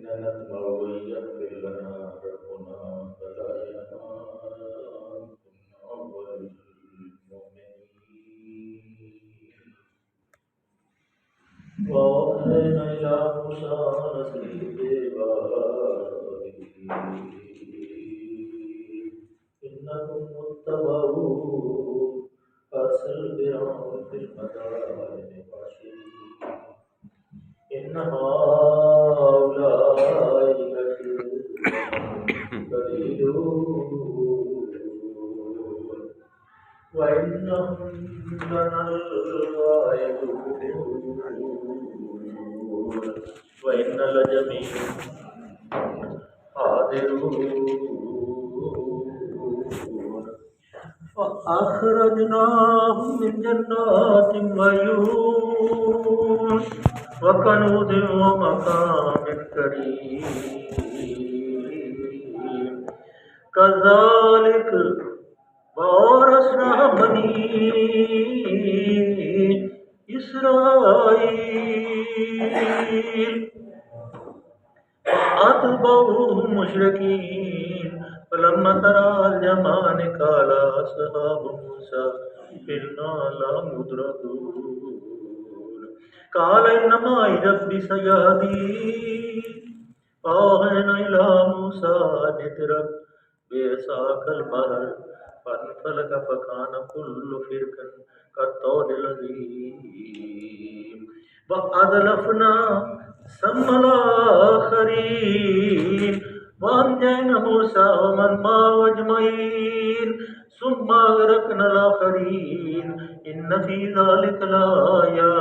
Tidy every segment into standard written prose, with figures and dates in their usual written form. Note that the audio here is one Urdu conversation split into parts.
إنا نطمع أن يغفر لنا ربنا خطايانا كنا أول المؤمنين وأوحينا إلى موسى نسلك إنكم متبعون فأرسل فرعون في المدائن حاشرين إن هؤلاء لشرذمة قليلون وإنهم لنا الغائبون وإن لجميع حاضرون فأخرجناهم من جنات وعيون وكنوز ومقام كريم كذلك وورثنا بني إسرائيل فأتبعوهم مشركين فلما ترى الجمعان قال أصحاب موسى إنا لمدركون قال إن معي ربي سيهدين فأوحينا إلى موسى أن اضرب بعصاك البحر فانفلق فكان كل فرق كالطود العظيم وأزلفنا ثم الآخرين وأنجينا موسى ومن معه أجمعين ثم أغرقنا الآخرين إن في ذلك لآية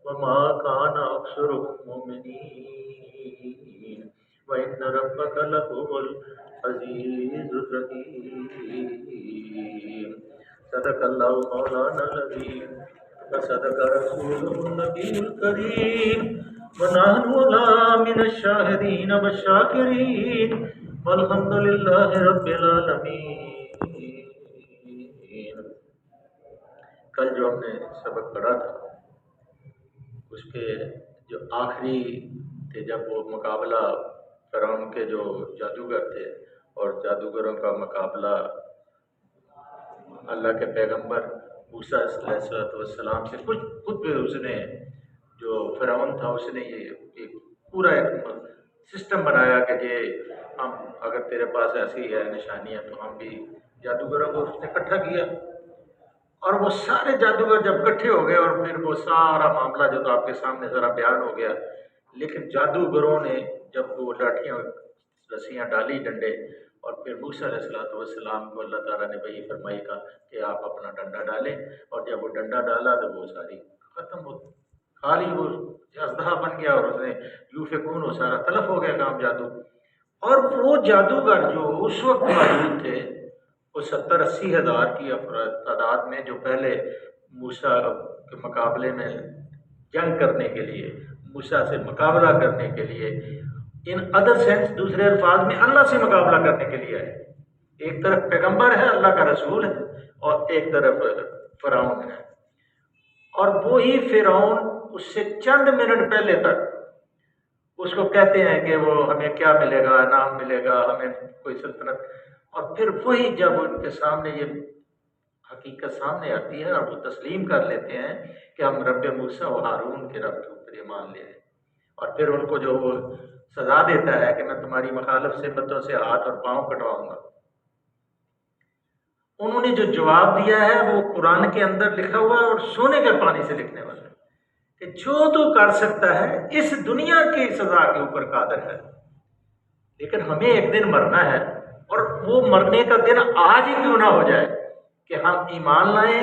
وما كان أكثرهم مؤمنين وإن ربك لهو العزيز الرحيم صدق الله مولانا العظيم وصدق رسوله النبي الكريم ونحن لا من الشاهدين والشاكرين والحمد لله رب العالمين. کل جو ہم نے سبق پڑھا تھا اس کے جو آخری تھے جب وہ مقابلہ فرعون کے جو جادوگر تھے اور جادوگروں کا مقابلہ اللہ کے پیغمبر موسیٰ علیہ السلام سے خود بھی اس نے جو فرعون تھا اس نے یہ ایک پورا ایک سسٹم بنایا کہ یہ ہم اگر تیرے پاس ایسی ہے نشانیاں تو ہم بھی جادوگروں کو اس نے اکٹھا کیا اور وہ سارے جادوگر جب اکٹھے ہو گئے اور پھر وہ سارا معاملہ جو تو آپ کے سامنے ذرا بیان ہو گیا. لیکن جادوگروں نے جب وہ لاٹھیاں رسیاں ڈالی ڈنڈے اور پھر موسیٰ علیہ السلام کو اللہ تعالیٰ نے وہی فرمائی کا کہ آپ اپنا ڈنڈا ڈالیں اور جب وہ ڈنڈا ڈالا تو وہ ساری ختم ہو خالی وہ اژدہا بن گیا اور اس نے یوفکون وہ سارا تلف ہو گیا کام جادو. اور وہ جادوگر جو اس وقت موجود تھے وہ 70-80 ہزار کی تعداد میں جو پہلے موسیٰ کے مقابلے میں جنگ کرنے کے لیے موسیٰ سے مقابلہ کرنے کے لیے ان ادر سینس دوسرے الفاظ میں اللہ سے مقابلہ کرنے کے لیے آئے. ایک طرف پیغمبر ہے اللہ کا رسول ہے اور ایک طرف فرعون ہے اور وہی فرعون اس سے چند منٹ پہلے تک اس کو کہتے ہیں کہ وہ ہمیں کیا ملے گا انعام ملے گا ہمیں کوئی سلطنت اور پھر وہی جب ان کے سامنے یہ حقیقت سامنے آتی ہے اور وہ تسلیم کر لیتے ہیں کہ ہم رب موسیٰ و ہارون کے رب کے اوپر ایمان لے آئے اور پھر ان کو جو وہ سزا دیتا ہے کہ میں تمہاری مخالف صفتوں سے ہاتھ اور پاؤں کٹواؤں گا. انہوں نے جو جواب دیا ہے وہ قرآن کے اندر لکھا ہوا ہے اور سونے کے پانی سے لکھنے والا ہے کہ جو تو کر سکتا ہے اس دنیا کی سزا کے اوپر قادر ہے لیکن ہمیں ایک دن مرنا ہے اور وہ مرنے کا دن آج ہی کیوں نہ ہو جائے کہ ہم ایمان لائیں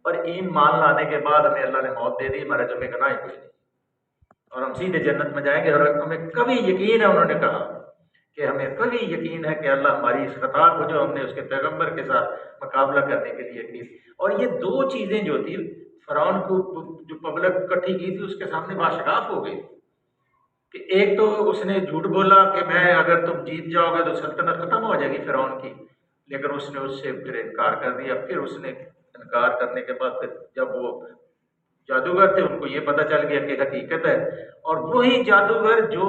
اور ایمان لانے کے بعد ہمیں اللہ نے موت دے دی ہمارے جو میں گناہ ہی کوئی نہیں اور ہم سیدھے جنت میں جائیں گے. اور ہمیں کبھی یقین ہے انہوں نے کہا کہ ہمیں کبھی یقین ہے کہ اللہ ہماری اس خطا کو جو ہم نے اس کے پیغمبر کے ساتھ مقابلہ کرنے کے لیے کی. اور یہ دو چیزیں جو تھی فرعون کو جو پبلک اکٹھی کی تھی اس کے سامنے باشگاف ہو گئی کہ ایک تو اس نے جھوٹ بولا کہ میں اگر تم جیت جاؤ گے تو سلطنت ختم ہو جائے گی فرعون کی لیکن اس نے اس سے پھر انکار کر دیا. پھر اس نے انکار کرنے کے بعد پھر جب وہ جادوگر تھے ان کو یہ پتہ چل گیا کہ حقیقت ہے اور وہی جادوگر جو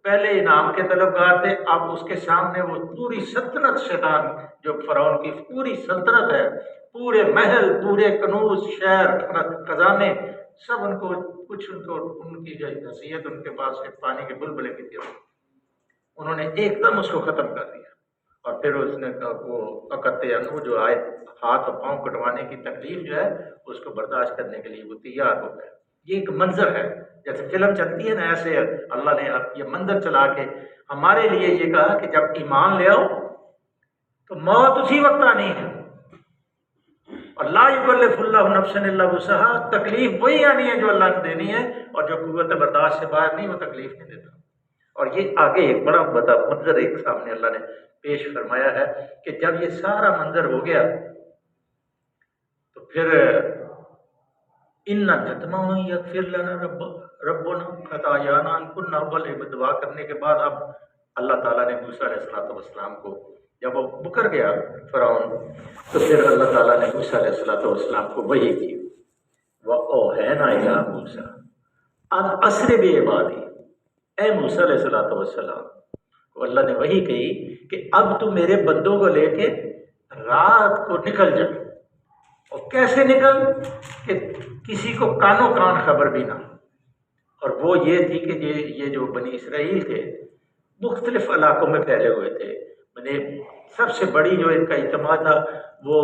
پہلے انعام کے طلبگار تھے، اب اس کے سامنے وہ پوری سلطنت شیطان جو فرعون کی پوری سلطنت ہے، پورے محل، پورے کنوز، شہر، خزانے، سب ان کو کچھ ان کی جو حیثیت ان کے پاس ایک پانی کے بلبلے کی تھی، انہوں نے ایک دم اس کو ختم کر دیا۔ اور پھر اس نے وہ عقد انو جو آئے، ہاتھ اور پاؤں کٹوانے کی تکلیف جو ہے اس کو برداشت کرنے کے لیے وہ تیار ہو گئے۔ یہ ایک منظر ہے، جیسے فلم چلتی ہے نا، ایسے اللہ نے اب یہ منظر چلا کے ہمارے لیے یہ کہا کہ جب ایمان لے آؤ تو موت اسی وقت آنی ہے، اور لا یکلف اللہ نفسا الا وسعها، تکلیف وہی آنی ہے جو اللہ نے دینی ہے، اور جو قوت برداشت سے باہر نہیں وہ تکلیف نہیں دیتا۔ اور یہ آگے ایک بڑا منظر ایک سامنے اللہ نے پیش فرمایا ہے کہ جب یہ سارا منظر ہو گیا تو پھر ان نتمع یغفر لنا ربنا خطایانا ان کنا اول دعا کرنے کے بعد اب اللہ تعالیٰ نے موسیٰ علیہ السلام کو جب وہ مکر گیا فرعون، تو پھر اللہ تعالیٰ نے موسیٰ علیہ السلام کو وحی کی، وَأَوْحَيْنَا إِلَىٰ مُوسَىٰ أَنْ أَسْرِ بِعِبَادِي، اے موسیٰ علیہ السلام کو اللہ نے وحی کہی کہ اب تو میرے بندوں کو لے کے رات کو نکل جا، اور کیسے نکل کہ کسی کو کانوں کان خبر بھی نہ، اور وہ یہ تھی کہ یہ جو بنی اسرائیل تھے مختلف علاقوں میں پھیلے ہوئے تھے، سب سے بڑی جو ان کا اجتماع تھا وہ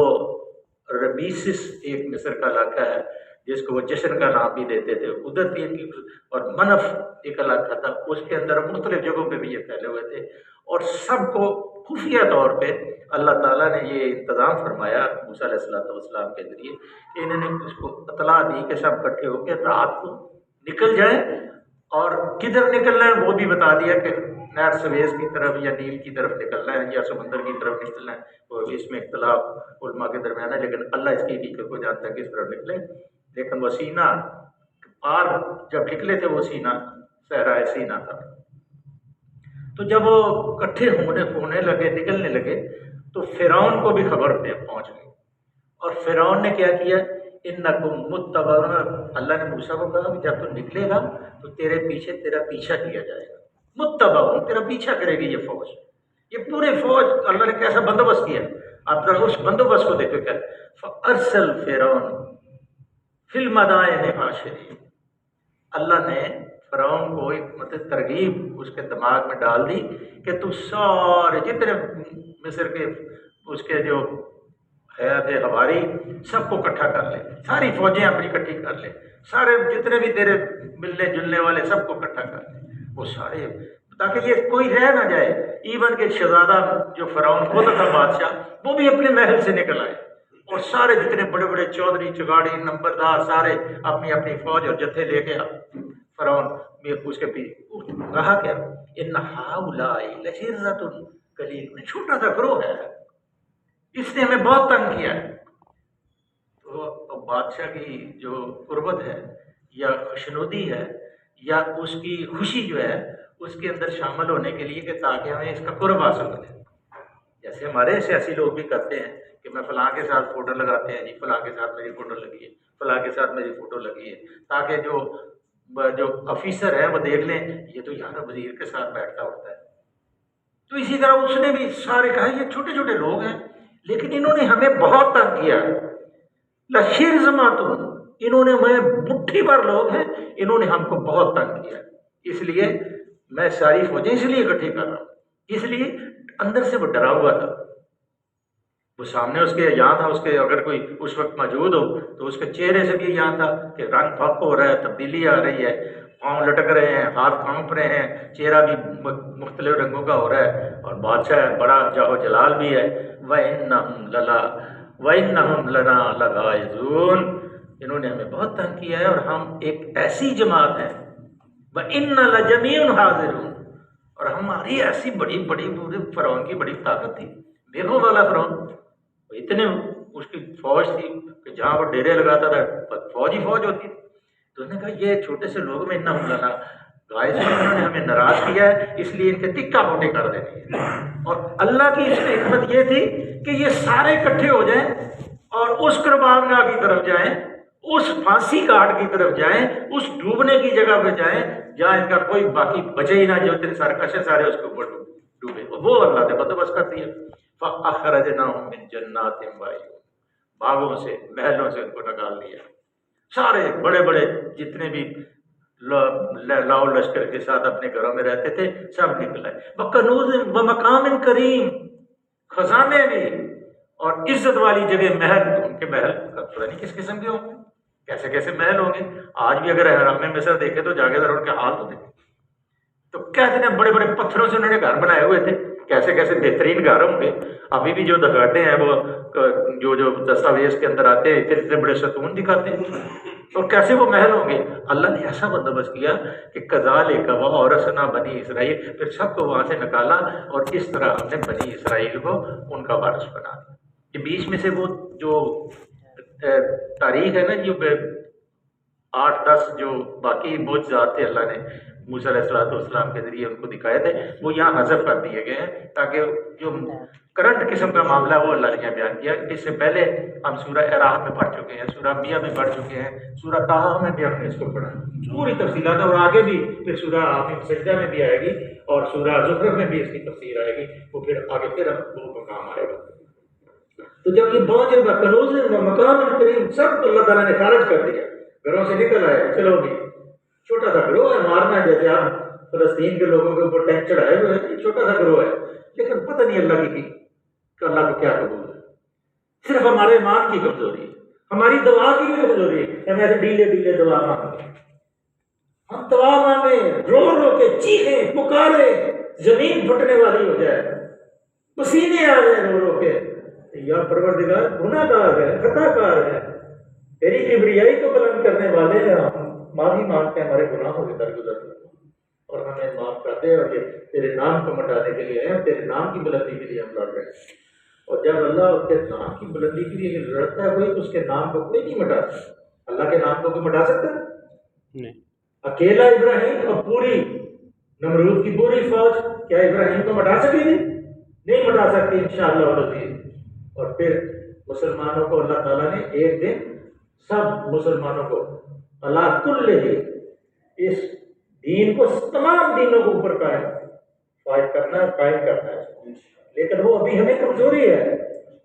رمیسس ایک مصر کا علاقہ ہے جس کو وہ جشن کا نام بھی دیتے تھے، ادھر تھی ان کی، اور منف ایک علاقہ تھا، اس کے اندر مختلف جگہوں پہ بھی یہ پھیلے ہوئے تھے، اور سب کو خفیہ طور پہ اللہ تعالیٰ نے یہ انتظام فرمایا موسیٰ علیہ السلام کے ذریعے کہ انہوں نے اس کو اطلاع دی کہ سب اکٹھے ہو کے رات کو نکل جائیں، اور کدھر نکلنا ہے وہ بھی بتا دیا کہ نہر سویز کی طرف یا نیل کی طرف نکلنا ہے یا سمندر کی طرف نکلنا ہے، وہ اس میں اختلاف علماء کے درمیان ہے، لیکن اللہ اس کی حقیقت کو جانتا ہے کہ اس طرف نکلے۔ لیکن وہ سینا پار جب نکلے تھے، وہ سینا صحرائے سینا تھا، تو جب وہ اکٹھے ہونے لگے، نکلنے لگے، تو فرعون کو بھی خبر پہنچ گئی، اور فرعون نے کیا کیا، انکم متبعون، اللہ نے موسیٰ کو کہا کہ جب تو نکلے گا تو تیرے پیچھے تیرا پیچھا کیا جائے گا، متبعون، تیرا پیچھا کرے گی یہ فوج، یہ پورے فوج اللہ نے کیسا بندوبست کیا، آپ ذرا اس بندوبست کو دیکھو کیا، فارسل فرعون فی المدائن حاشرین، اللہ نے فرعون کو ایک مطلب ترغیب اس کے دماغ میں ڈال دی کہ تو سارے جتنے مصر کے اس کے جو حیات ہواری سب کو اکٹھا کر لے، ساری فوجیں اپنی اکٹھی کر لے، سارے جتنے بھی تیرے ملنے جلنے والے سب کو اکٹھا کر لے، وہ سارے، تاکہ یہ کوئی رہ نہ جائے، ایون کہ شہزادہ جو فرعون ہوتا تھا بادشاہ، وہ بھی اپنے محل سے نکل آئے، اور سارے جتنے بڑے بڑے چودھری چگاڑی نمبردار سارے اپنی اپنی فوج اور جتھے لے کے فرعون میں اس کے پیچھے کہا کیا، ان ہؤلاء لشرذۃ قلیلون، چھوٹا سا گروہ ہے، اس نے ہمیں بہت تنگ کیا ہے۔ تو بادشاہ کی جو قربت ہے یا خوشنودی ہے یا اس کی خوشی جو ہے اس کے اندر شامل ہونے کے لیے کہ تاکہ ہمیں اس کا قرب حاصل کرے، جیسے ہمارے سیاسی لوگ بھی کرتے ہیں کہ میں فلاں کے ساتھ فوٹو لگاتے ہیں، جی فلاں کے ساتھ میری فوٹو لگی ہے، فلاں کے ساتھ میری فوٹو لگی ہے، تاکہ جو آفیسر ہے وہ دیکھ لیں یہ تو یار وزیر کے ساتھ بیٹھتا ہوتا ہے۔ تو اسی طرح اس نے بھی سارے کہا یہ چھوٹے چھوٹے لوگ ہیں لیکن انہوں نے ہمیں بہت تنگ کیا، لشرذمۃ، انہوں نے مٹھی بھر لوگ ہیں، انہوں نے ہم کو بہت تنگ کیا، اس لیے میں ساری فوجیں اس لیے اکٹھی کر رہا ہوں، اس لیے اندر سے وہ ڈرا ہوا تھا، وہ سامنے اس کے یہاں تھا، اس کے اگر کوئی اس وقت موجود ہو تو اس کے چہرے سے بھی یہاں تھا کہ رنگ پھک ہو رہا ہے، تبدیلی آ رہی ہے، پاؤں لٹک رہے ہیں، ہاتھ کانپ رہے ہیں، چہرہ بھی مختلف رنگوں کا ہو رہا ہے، اور بادشاہ بڑا جاہ و جلال بھی ہے۔ وَإِنَّهُمْ لَنَا لَغَائِظُونَ، انہوں نے ہمیں بہت تنگ کیا ہے اور ہم ایک ایسی جماعت ہے، وَإِنَّ لَجَمِيعٌ حَاضِرُونَ، اور ہماری ایسی بڑی بڑی فرعون کی بڑی طاقت تھی، دیکھو والا فرعون، اتنے اس کی فوج تھی کہ جہاں وہ ڈیرے لگاتا تھا فوج ہی فوج ہوتی تھی، تو اس نے کہا یہ چھوٹے سے لوگ میں انہم لنا غائظ، انہوں نے ہمیں ناراض کیا ہے، اس لیے ان کے ٹکا موٹے کر دینی ہے۔ اور اللہ کی اس میں حکمت یہ تھی کہ یہ سارے اکٹھے ہو جائیں اور اس قربان گاہ کی طرف جائیں اس پھانسی گھاٹ کی طرف جائیں، اس ڈوبنے کی جگہ پہ جائیں جہاں ان کا کوئی باقی بچے ہی نہ، جو اتنے سارے کشے سارے اس کے اوپر ڈوبے، وہ اللہ نے بندوبست کر دیا۔ فَأَخْرَجْنَاهُم مِّن جَنَّاتٍ وَعُيُونٍ، باغوں سے محلوں سے ان کو نکال دیا، سارے بڑے بڑے جتنے بھی لاؤ لشکر کے ساتھ اپنے گھروں میں رہتے تھے سب نکل آئے۔ وَكَنُوزٍ وَمَقَامٍ کریم، خزانے بھی اور عزت والی جگہ، محل، ان کے محل پتہ نہیں کس قسم کے ہوں گے، کیسے کیسے محل ہوں گے۔ آج بھی اگر حرم مصر دیکھے تو جا کے ذرا ان کے حال تو دیکھیں، تو کہتے ہیں بڑے بڑے پتھروں سے انہوں نے گھر بنائے ہوئے تھے، کیسے کیسے بہترین گھر ہوں گے۔ ابھی بھی جو دکھاتے ہیں وہ جو دستاویز کے اندر آتے ہیں اتنے اتنے بڑے ستون دکھاتے ہیں، اور کیسے وہ محل ہوں گے۔ اللہ نے ایسا بندوبست کیا کہ کذالک وَأَوْرَثْنَا بنی اسرائیل، پھر سب کو وہاں سے نکالا اور اس طرح ہم نے بنی اسرائیل کو ان کا وارث بنا دیا۔ کہ بیچ میں سے وہ جو تاریخ ہے نا، جو 8-10 جو باقی معجزات تھے اللہ نے موسیٰ علیہ السلام کے ذریعے ان کو دکھائے تھے، وہ یہاں حذف کر دیے گئے ہیں تاکہ جو کرنٹ قسم کا معاملہ ہے وہ اللہ نے یہاں بیان کیا۔ اس سے پہلے ہم سورہ اعراف میں پڑھ چکے ہیں، سورہ انبیاء میں پڑھ چکے ہیں، سورہ طٰہٰ میں بھی ہم نے اس کو پڑھا، پوری تفصیلات، اور آگے بھی پھر سورہ حامیم سجدہ میں بھی آئے گی اور سورہ زخرف میں بھی اس کی تفسیر آئے گی، وہ پھر آگے پھر وہ مقام آئے گا۔ تو جب یہ پہنچے گا کنوز و مقام کریم، سب کو اللہ تعالیٰ نے خارج کر دیا، گھروں سے نکل آئے، چلو بھی چھوٹا سا گروہ ہے، مارنا ہے جیسے آپ فلسطین کے لوگوں کے اوپر ٹینک چڑھائے ہوئے ہیں، یہ چھوٹا سا گروہ ہے، لیکن پتہ نہیں اللہ کی کہ اللہ کو کیا قبول ہے۔ صرف ہمارے ایمان کی کمزوری ہے، ہماری دعا کی بھی کمزوری ہے، ہم ایسے ڈیلے ڈیلے دعا مانگیں، ہم دعا مانگیں، رو رو کے چیخیں پکارے، زمین پھٹنے والی ہو جائے، پسینے آ جائیں رو رو کے، یا پروردگار گناہ گار ہے، خطا کار ہے، تیری کبریائی کو بلند کرنے والے ہیں، ہم معافی مانگتے ہیں ہمارے گناہوں سے درگزر اور ہمیں معاف کر دے، اور یہ تیرے نام کو مٹانے کے لیے ہیں، تیرے نام کی بلندی کے لیے ہم لڑ رہے ہیں۔ اور جب اللہ اس کے نام کی بلندی کے لیے لڑتا ہے کوئی، تو اس کے نام کو کوئی نہیں مٹا سکتا۔ اللہ کے نام کو کوئی مٹا سکتا ہے نہیں۔ اکیلا ابراہیم اور پوری نمرود کی پوری فوج کیا ابراہیم کو مٹا سکے گی؟ نہیں مٹا سکتی انشاءاللہ العزیز۔ اور پھر مسلمانوں کو اللہ تعالیٰ نے ایک دن سب مسلمانوں کو اللہ کل اس دین کو تمام دینوں کے اوپر قائم کرنا ہے، قائم کرنا ہے، لیکن وہ ابھی ہمیں کمزوری ہے،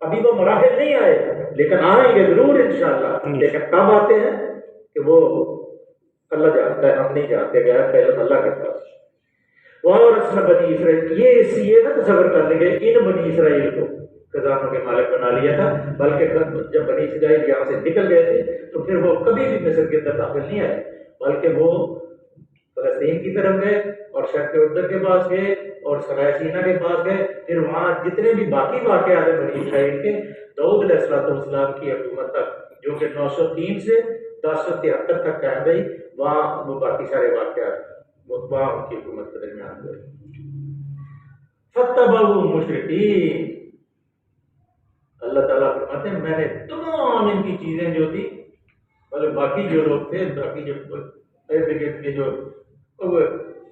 ابھی وہ مراحل نہیں آئے، لیکن آئیں گے ضرور انشاءاللہ۔ لیکن کب آتے ہیں کہ وہ اللہ جانتا ہے، ہم نہیں جانتے، گیا پہلے اللہ کے پاس۔ وہاں رسم بنی اسرائیل، یہ نہ تصور کر لیں گے ان بنی اسرائیل کو خزانوں کے مالک بنا لیا تھا، بلکہ جب بنی اسرائیل یہاں سے نکل گئے تھے تو پھر وہ کبھی بھی مصر کے اندر داخل نہیں آئے، بلکہ وہ فلسطین کی طرف گئے اور شرق اردن کے پاس گئے اور سرائے سینا کے پاس گئے۔ پھر وہاں جتنے بھی باقی واقعات ہیں بنی اسرائیل کے، داؤد علیہ السلام کی حکومت تک جو کہ 903 سے 1073 تک قائم رہی، وہاں وہ باقی سارے واقعات وہاں ان کی حکومت کے درمیان ہوئے۔ فَاتَّبَعُوا مُشْرِكِينَ، اللہ تعالیٰ فرماتے ہیں میں نے تمام ان کی چیزیں جو تھی، مطلب باقی جو لوگ تھے، باقی جو ارد گرد کے جو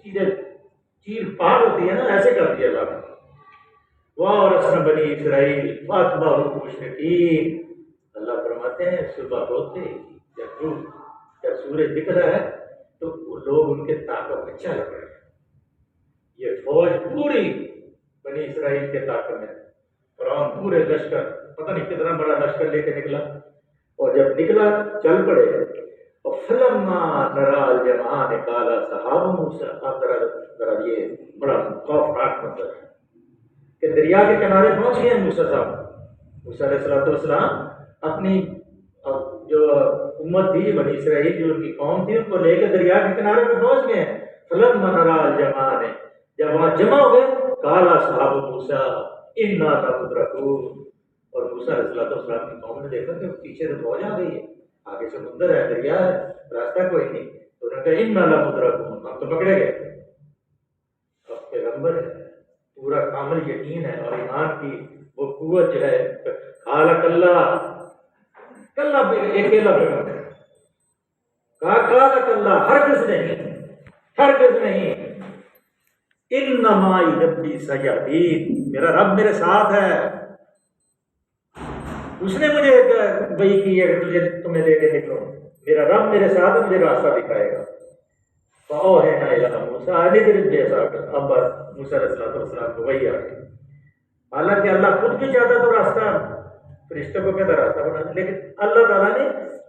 چیزیں چیر پار ہوتی ہے نا، ایسے کر دیا اللہ نے۔ وَأَوْرَثْنَا بَنِي إِسْرَائِيلَ فَأَتْبَعُوهُم مُشْرِقِينَ، اللہ فرماتے ہیں صبح ہوتے جب سورج دکھ رہا ہے تو لوگ ان کے طاقت میں چل رہے ہیں۔ یہ فوج پوری بنی اسرائیل کے طاقت میں، فرعون پورے لشکر، پتہ نہیں کتنا بڑا لشکر لے کے نکلا، اور جب نکلا چل پڑے۔ فَلَمَّا نَرَى الْجَمْعَانِ قَالَ أَصْحَابُ مُوسَىٰ، اب ذرا یہ بڑا خوفناک منظر ہے کہ دریا کے کنارے پہنچ گئے ہیں موسیٰ صاحب، موسیٰ علیہ السلام اپنی جو امت تھی بنی اسرائیل، جو ان کی قوم تھی، ان کو لے کے دریا کے کنارے پہ پہنچ گئے ہیں۔ فَلَمَّا نَرَى الْجَمْعَانِ، جب وہاں جمع ہو گئے، قَالَ أَصْحَابُ مُوسَىٰ إِنَّا لَمُدْرَكُونَ، اور موسیٰ علیہ السلام کی قوم نے دیکھا کہ پیچھے سے فوج آ گئی ہے، آگے سمندر ہے، دریا ہے، راستہ کوئی نہیں، تو انہوں نے کہا اِنَّا لَمُدْرَكُونَ، ہم تو پکڑے گئے۔ اب پیغمبر ہے، پورا کامل یقین ہے اور ایمان کی وہ قوت جو ہے، قَالَ كَلَّا، کلّا اکیلا پیغمبر ہے، کہا قَالَ كَلَّا، ہرگز نہیں، ہرگز نہیں، اِنَّ مَعِیَ رَبِّی سَیَہْدِینِ، میرا رب میرے ساتھ ہے، اس نے مجھے وہی کی ہے کہ تمہیں لے کے نکلو، میرا رب میرے ساتھ ہے، مجھے راستہ دکھائے گا۔ فَأَوْحَيْنَا إِلَىٰ مُوسَىٰ أَنِ اضْرِب بِّعَصَاكَ، اب موسیٰ علیہ السلام کو وہی آ گئی۔ حالانکہ اللہ خود بھی چاہتا تو راستہ فرشتوں کو کہتا راستہ بنا، لیکن اللہ تعالیٰ نے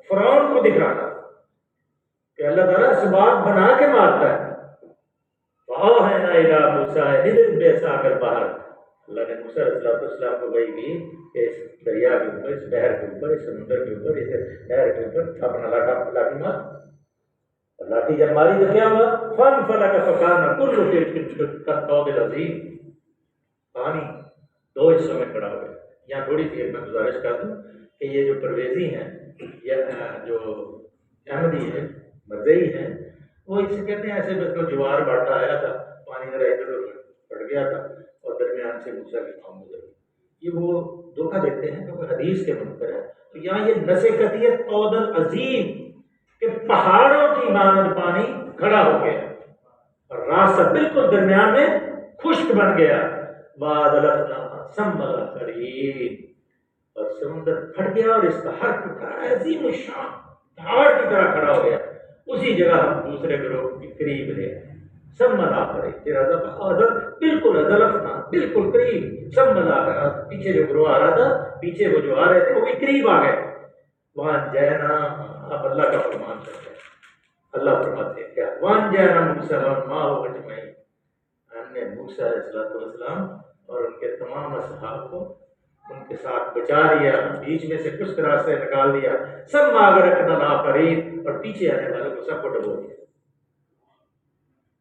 فرعون کو دکھانا کہ اللہ تعالیٰ اسباب بنا کے مارتا ہے۔ فَأَوْحَيْنَا إِلَىٰ مُوسَىٰ أَنِ اضْرِب بِّعَصَاكَ الْبَحْرَ، اللہ نے موسیٰ علیہ السلام کو وحی دی کہ اس دریا کے اوپر، اس بحر کے اوپر، اس سمندر کے اوپر، اس نہر کے اوپر اپنا لاٹھی مار۔ لاٹھی جب ماری تو کیا ہوا؟ فَانْفَلَقَ فَكَانَ كُلُّ فِرْقٍ كَالطَّوْدِ الْعَظِيمِ، پانی دو حصوں میں کھڑا ہو گیا۔ یہاں تھوڑی سی میں گزارش کر دوں کہ یہ جو پرویزی ہیں یا جو احمدی ہے، مرزئی ہیں، وہ اس سے کہتے ہیں ایسے بس کو جوار باٹا آیا تھا، پانی ذرا ادھر ادھر پڑ گیا تھا اور درمیان سے موسیٰ کی قوم گزر گئی۔ یہ وہ دھوکہ دیتے ہیں کیونکہ حدیث کے منکر ہے۔ تو یہاں یہ نصیحت ہے طود العظیم کہ پہاڑوں کی مانند پانی کھڑا ہو گیا اور راستہ بالکل درمیان میں خشک بن گیا۔ وَأَذْلَفْنَا ثَمَّ الْآخَرِينَ، اور سمندر پھٹ گیا اور اس کا ہر ٹکڑا عظیم الشان پہاڑ کی طرح کھڑا ہو گیا۔ اسی جگہ ہم دوسرے گروہ کے قریب لے ثم الآخرین، بالکل اذلفنا، بالکل قریب، ثم الآخرین، پیچھے جو گروہ آ رہا تھا، پیچھے وہ جو آ رہے تھے وہ بھی قریب آ گئے۔ وَأَنْجَيْنَا، اب اللہ کا فرمان کرتے ہیں، اللہ فرماتے ہیں کیا؟ وَأَنْجَيْنَا مُوسَىٰ وَمَعَهُ أَجْمَعِينَ، ہم نے موسیٰ علیہ السلام اور ان کے تمام اصحاب کو ان کے ساتھ بچا لیا، بیچ میں سے کچھ طرح سے نکال دیا۔ سب مَغْرَقْنَا الْآخَرِينَ، اور پیچھے آنے والوں کو سب کو ڈبو دیا۔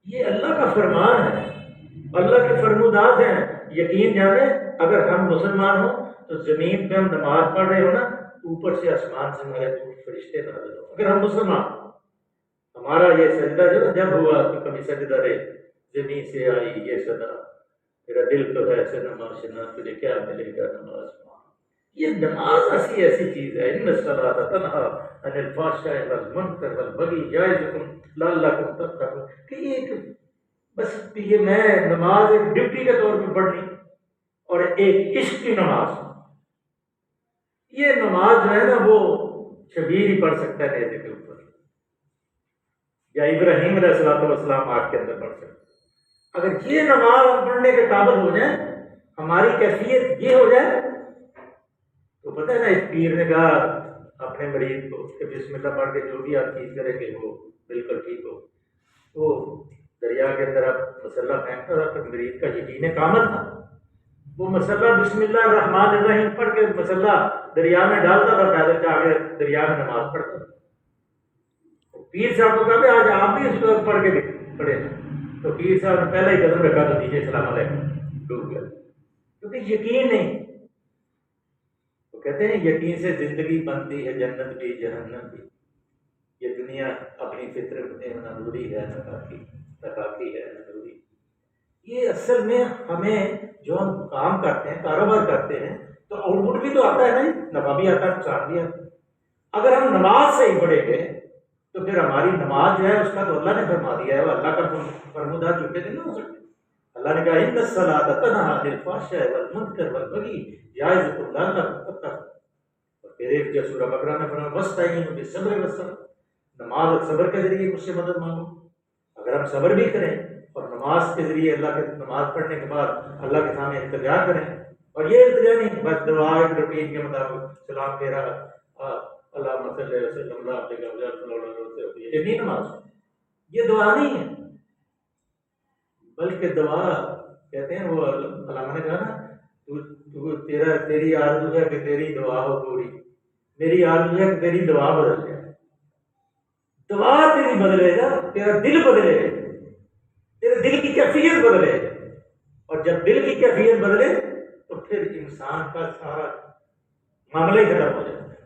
یہ اللہ کا فرمان ہے، اللہ کے فرمودات ہیں۔ یقین جانے اگر ہم مسلمان ہوں تو زمین پہ ہم نماز پڑھ رہے ہو نا، اوپر سے آسمان سے ہمارے فرشتے نازل ہو۔ اگر ہم مسلمان، ہمارا یہ سجدہ جو جب ہوا تو کبھی سجدہ رے زمین سے آئی یہ صدا، تیرا دل تو ہے سے نماز شنا، تجھے کیا ملے گا نماز میں۔ یہ نماز ایسی چیز ہے، ان الصلاۃ تنہی عن الفحشاء والمنکر والبغی یعظکم لعلکم تتقون، کہ یہ بس یہ میں نماز ایک ڈیوٹی کے طور پہ پڑھنی اور ایک عشق کی نماز، یہ نماز جو ہے نا وہ شبیر ہی پڑھ سکتا ہے نیزے کے اوپر، یا ابراہیم علیہ السلام آگ کے اندر پڑھ سکتا ہے۔ اگر یہ نماز ہم پڑھنے کے قابل ہو جائیں، ہماری کیفیت یہ ہو جائے تو پتہ ہے نا، اس پیر نے کہا اپنے مریض کو کہ بسم اللہ پڑھ کے جو بھی آپ چیز کریں گے وہ بالکل ٹھیک ہو۔ وہ دریا کے اندر اب مسلح پھینکتا تھا تو مریض کا یقین کامل تھا، وہ مسلح بسم اللہ الرحمن الرحیم پڑھ کے مسلح دریا میں ڈالتا تھا، پیدل جا کے دریا میں نماز پڑھتا تھا۔ پیر صاحب کو کہا کہ آج آپ بھی اس کو پڑھ کے پڑھے، تو پیر صاحب نے پہلا ہی قدم رکھا تو نیچے السلام علیکم ڈوب گیا، کیونکہ یقین نہیں۔ وہ کہتے ہیں یقین سے زندگی بنتی ہے، جنت بھی جہنم بھی، یہ دنیا اپنی فطرت میں نہ نوری ہے نہ کافی ہے نہ نوری۔ یہ اصل میں ہمیں جو ہم کام کرتے ہیں، کاروبار کرتے ہیں، تو آؤٹ پٹ بھی تو آتا ہے نا، نفع بھی آتا ہے نقصان بھی آتا ہے۔ اگر ہم نماز صحیح پڑھیں گے تو پھر ہماری نماز جو ہے اس کا تو اللہ نے فرما دیا ہے، وہ اللہ کا فرمودہ چکے نہیں ہو سکتے۔ اللہ نے کہا ان الصلاۃ تنہی عن الفحشاء والمنکر والبغی یعظکم لعلکم تتقون، اور پھر ایک جو سورہ بقرہ میں فرمایا واستعینوا بالصبر والصلاۃ، نماز اور صبر کے ذریعے مجھ سے مدد مانگو۔ اگر ہم صبر بھی کریں اور نماز کے ذریعے اللہ کے نماز پڑھنے کے بعد اللہ کے سامنے التجا کریں، اور یہ التجا نہیں بس دعا ایک روٹین کے مطابق سلام پھیرا اللہم صلی اللہ علیہ وسلم یہ نہیں نماز، یہ دعا نہیں ہے، بلکہ دعا کہتے ہیں وہ علامہ نے کہا نا تیری آرزو ہے کہ تیری دعا ہو پوری، میری آرزو ہے کہ تیری دعا بدل جائے۔ دعا تیری بدلے گا، تیرا دل بدلے گا، تیرے دل کی کیفیت بدلے، اور جب دل کی کیفیت بدلے تو پھر انسان کا سارا معاملہ ہی ختم ہو جاتا ہے،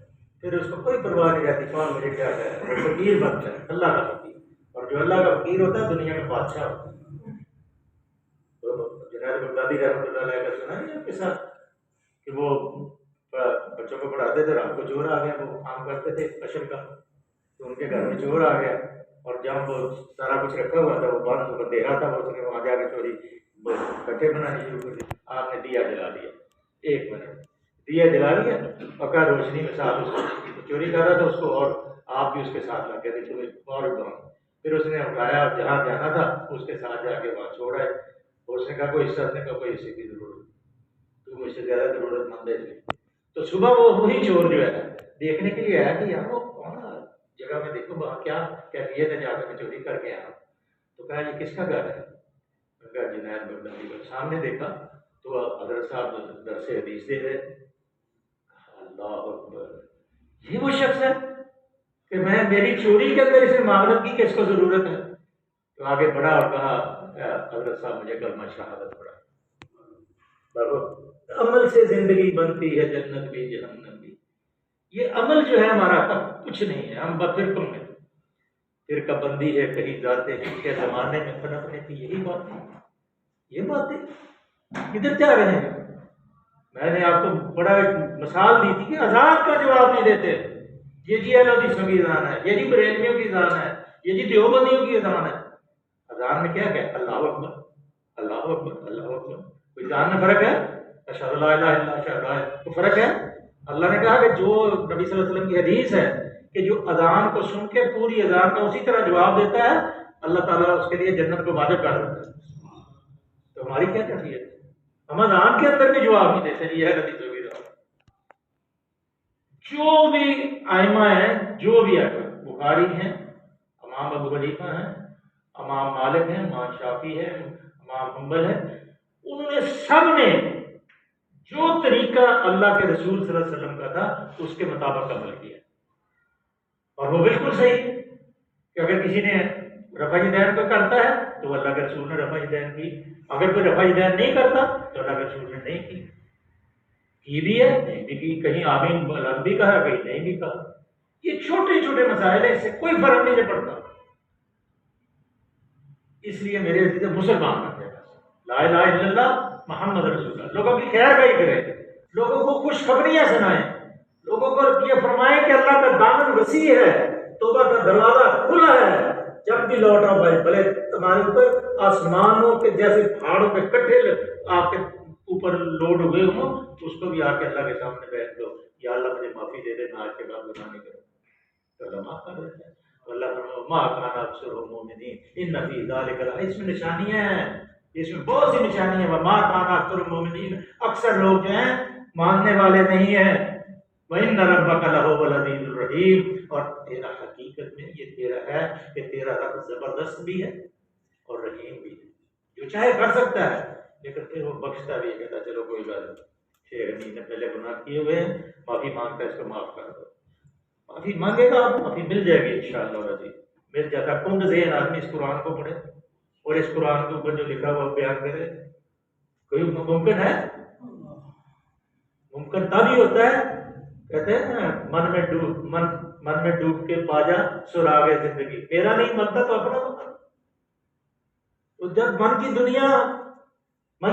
پھر اس کو کوئی پرواہ نہیں رہتی کون مجھے کیا کہے، وہ فقیر بنتا ہے، اللہ کا فقیر، اور جو اللہ کا فقیر ہوتا ہے دنیا کا بادشاہ ہوتا ہے۔ تو جنید بغدادی رحمۃ اللہ علیہ کا سنا نہیں آپ کے ساتھ کہ وہ بچوں کو پڑھاتے تھے، رات کو چور آ گیا، وہ کام کرتے تھے اشر کا، تو ان کے گھر میں چور آ گیا، اور جب وہ سارا کچھ رکھا ہوا تھا، وہ بند اندھیرا تھا، اس نے وہاں جا کے چوری کٹھے بنانی شروع کر دی، آپ نے دیا جلا دیا 1 منٹ، دیا جلا لیا اور کہا روشنی میں ساتھ اس کو چوری کر رہا تھا اس کو، اور آپ بھی اس کے ساتھ لگ گئے تھے تمہیں اور ڈاؤن. پھر اس نے اٹھایا اور جہاں جانا تھا اس کے ساتھ جا کے وہاں چھوڑا ہے. اور اس نے کہا کوئی حصہ، نے کہا کوئی حصے کی ضرورت، تو مجھ سے زیادہ ضرورت مند ہے. تو صبح وہی چور جو ہے دیکھنے کے لیے آیا کہ یار وہ کون جگہ میں دیکھو وہاں کیا کیفیت ہے، جا کے میں چوری کر کے آیا. تو کہا یہ کس کا گھر ہے؟ کہا جنید بغدادی کا. سامنے دیکھا تو حضرت صاحب درس حدیث دے رہے. اللہ اکبر، یہ وہ شخص ہے کہ میں میری چوری کے اندر اسے معاملت کی کہ اس کو ضرورت ہے. تو آگے بڑھا اور کہا حضرت صاحب مجھے کلمہ شہادت پڑھا. عمل سے زندگی بنتی ہے جنت بھی جہنم بھی. یہ عمل جو ہے ہمارا کچھ نہیں ہے. ہم بفرقوں میں فرقہ بندی ہے، کہیں جاتے ہیں کے زمانے میں پنپنے کی یہی بات ہے. یہ باتیں کدھر جا رہے ہیں؟ میں نے آپ کو بڑا مثال دی تھی کہ اذان کا جواب نہیں دیتے. یہ جی اہلودیسوں کی اذان ہے، یہ جی بریلویوں کی اذان ہے، یہ جی دیوبندیوں کی اذان ہے. اذان میں کیا کہ اللہ اکبر اللہ اکبر اللہ اکبر. کوئی جان میں فرق ہے؟ اشہد لا الہ الا اللہ تو فرق ہے. اللہ نے کہا کہ جو نبی صلی اللہ علیہ وسلم کی حدیث ہے کہ جو اذان کو سن کے پوری اذان کا اسی طرح جواب دیتا ہے اللہ تعالیٰ اس کے لیے جنت کو واجب کر دیتا ہے. تو ہماری کیا کیفیت ہے؟ ہم اذان کے اندر بھی جواب نہیں دیتے. یہ ہے حدیثوں کی بات. جو بھی ائمہ ہیں، جو بھی ائمہ، بخاری ہیں، امام ابو حنیفہ ہیں، امام مالک ہیں، امام شافعی ہیں، امام حنبل ہیں، انہوں نے سب نے جو طریقہ اللہ کے رسول صلی اللہ علیہ وسلم کا تھا اس کے مطابق عمل کیا. اور وہ بالکل صحیح کہ اگر کسی نے رفع یدین کو کرتا ہے تو اللہ کے رسول نے رفع یدین کی. اگر کوئی رفع یدین نہیں کرتا تو اللہ کے رسول نے نہیں کی بھی ہے، نہیں بھی کی. کہیں آمین الگ بھی کہا، کہیں نہیں بھی کہا. یہ چھوٹے چھوٹے مسائل ہیں، اس سے کوئی فرق نہیں پڑتا. اس لیے میرے عزیز مسلمان کرتے ہیں لا الہ الا اللہ محمد رسول اللہ. لوگوں کی خیر خواہی کریں، لوگوں کو خوشخبریاں سنائیں، لوگوں کو یہ فرمائیں کہ اللہ کا دامن وسیع ہے، توبہ کا دروازہ کھلا ہے. جب بھی لوٹ آؤ بھائی، بھلے تمہارے اوپر آسمانوں کے جیسے پہاڑوں پہ کٹھے آپ کے اوپر لوڈ ہوئے ہوں، اس کو بھی آ کے اللہ کے سامنے بیٹھ دو. یا اللہ مجھے معافی دے دے، میں آج کے بعد گناہ نہیں کروں. تو اللہ معاف کر دیتا ہے. اللہ ما کان اکثر المؤمنین ان فی ذلک، اس میں نشانیاں ہیں، اس میں بہت سی نشانیاں ہیں. ما کان اکثر المؤمنین، اکثر لوگ جو ہیں ماننے والے نہیں ہیں. وَإِنَّ رَبَّكَ لَهُوَ الْعَزِيزُ الرَّحِيمُ، اور تیرا حقیقت میں یہ تیرا ہے کہ تیرا رب زبردست بھی ہے اور رحیم بھی ہے. جو چاہے کر سکتا ہے، لیکن پھر وہ بخشتا بھی ہے. کہتا چلو کوئی بات نہیں، 6 مہینے پہلے گناہ کیے ہوئے ہیں، معافی مانگتا ہے، اس کو معاف کر دو. معافی مانگے گا، معافی مل جائے گی انشاءاللہ العزیز. مل جاتا کند ذہن آدمی اس قرآن کو پڑھے اور اس قرآن کے اوپر جو لکھا ہوا بیان کرے. کوئی ممکن ہے؟ ممکن تبھی ہوتا ہے، کہتے ہیں نا من میں ڈوب کے پا جا سراغ زندگی. میرا نہیں بنتا تو اپنا بنا. تو جب من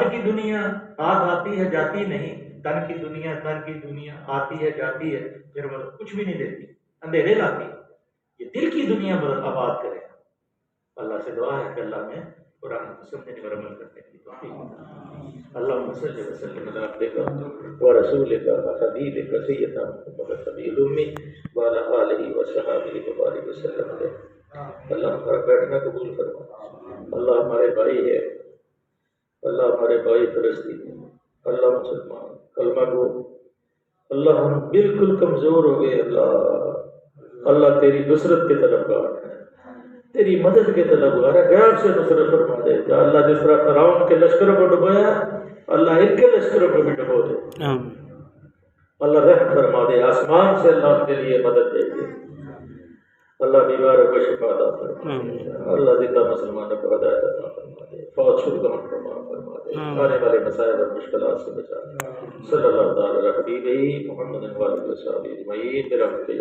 کی دنیا ہاتھ آتی ہے جاتی نہیں، تن کی دنیا آتی ہے جاتی ہے، پھر وہ کچھ بھی نہیں دیتی، اندھیرے لاتی. یہ دل کی دنیا آباد کرے. اللہ سے دعا ہے کہ اللہ میں قرآن کو سمجھنے اور عمل کرنے کی توفیق. اللہم صلی وسلم علی عبدک و رسولک و حبیبک سیدنا محمد نبی الامی وعلی آلہ و صحابہ وبارک وسلم علیہ. اللہ ہمارا بیٹھنا قبول فرما. اللہ ہمارے بھائی ہے، اللہ ہمارے بھائی فلسطین، اللہ مسلمان کلمہ گو. اللہ ہم بالکل کمزور ہو گئے. اللہ تیری نصرت کے طلبگار ہیں، تیری مدد کے طلبگار ہے. غیب سے نصرت فرما دے. یا اللہ جس طرح فرعون کے لشکروں کو ڈبویا، اللہ ان کے لشکروں کو بھی ڈبو دے. اللہ رحم فرما دے. آسمان سے اللہ کے لیے مدد دے دے. اللہ بیماروں کو شفا عطا فرما دے. اللہ زندہ مسلمانوں کو ہدایت عطا فرما دے. فوت شدگان فرما دے. آنے والے مسائل اور مشکلات سے بچا دے. صلی اللہ تعالی علی حبیبہ محمد و آلہ و صحبہ اجمعین برحمتہ.